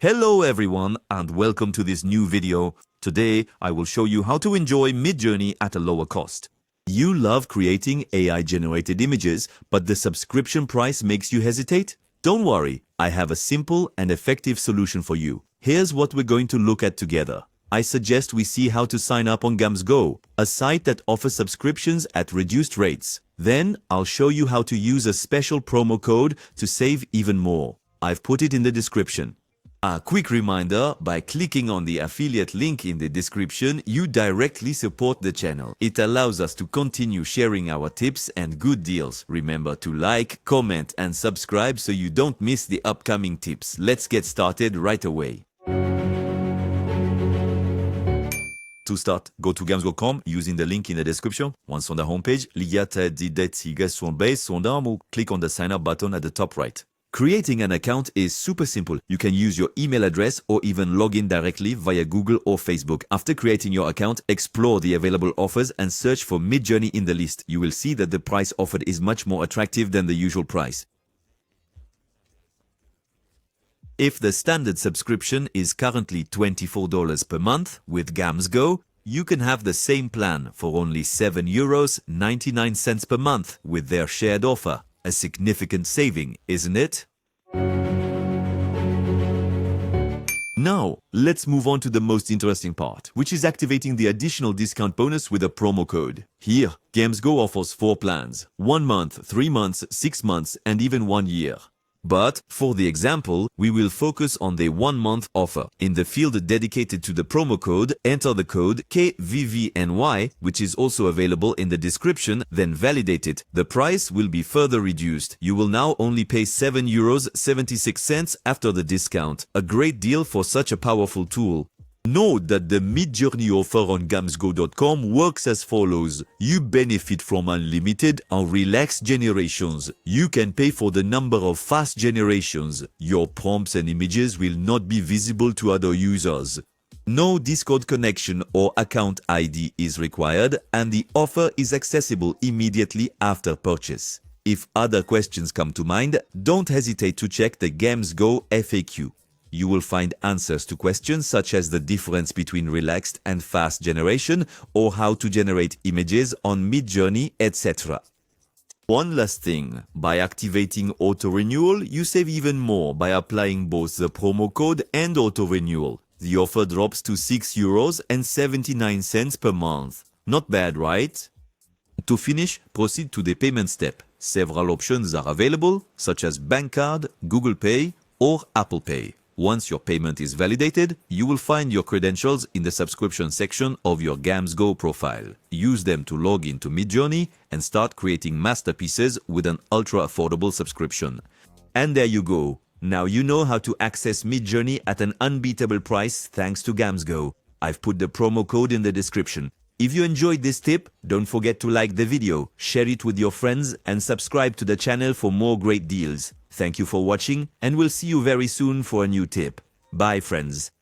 Hello everyone and welcome to this new video. Today I will show you how to enjoy Midjourney at a lower cost. You love creating AI-generated images, but the subscription price makes you hesitate? Don't worry, I have a simple and effective solution for you. Here's what we're going to look at together. I suggest we see how to sign up on GamsGo, a site that offers subscriptions at reduced rates. Then I'll show you how to use a special promo code to save even more. I've put it in the description. A quick reminder, by clicking on the affiliate link in the description, you directly support the channel. It allows us to continue sharing our tips and good deals. Remember to like, comment and subscribe so you don't miss the upcoming tips. Let's get started right away. To start, go to GamsGo.com using the link in the description. Once on the homepage, ligate die datsiga base ou click on the sign up button at the top right. Creating an account is super simple. You can use your email address or even log in directly via Google or Facebook. After creating your account, explore the available offers and search for Midjourney in the list. You will see that the price offered is much more attractive than the usual price. If the standard subscription is currently $24 per month with GamsGo, you can have the same plan for only €7.99 per month with their shared offer. A significant saving, isn't it? Now, let's move on to the most interesting part, which is activating the additional discount bonus with a promo code. Here, GamsGo offers 4 plans: 1 month, 3 months, 6 months, and even 1 year. But, for the example, we will focus on the 1-month offer. In the field dedicated to the promo code, enter the code KVVNY, which is also available in the description, then validate it. The price will be further reduced. You will now only pay €7.76 after the discount. A great deal for such a powerful tool. Note that the Midjourney offer on GamsGo.com works as follows. You benefit from unlimited and relaxed generations. You can pay for the number of fast generations. Your prompts and images will not be visible to other users. No Discord connection or account ID is required, and the offer is accessible immediately after purchase. If other questions come to mind, don't hesitate to check the GamsGo FAQ. You will find answers to questions such as the difference between relaxed and fast generation or how to generate images on Midjourney, etc. One last thing, by activating auto-renewal, you save even more by applying both the promo code and auto-renewal. The offer drops to €6.79 per month. Not bad, right? To finish, proceed to the payment step. Several options are available, such as bank card, Google Pay, or Apple Pay. Once your payment is validated, you will find your credentials in the subscription section of your GamsGo profile. Use them to log into Midjourney and start creating masterpieces with an ultra-affordable subscription. And there you go. Now you know how to access Midjourney at an unbeatable price thanks to GamsGo. I've put the promo code in the description. If you enjoyed this tip, don't forget to like the video, share it with your friends, and subscribe to the channel for more great deals. Thank you for watching, and we'll see you very soon for a new tip. Bye, friends.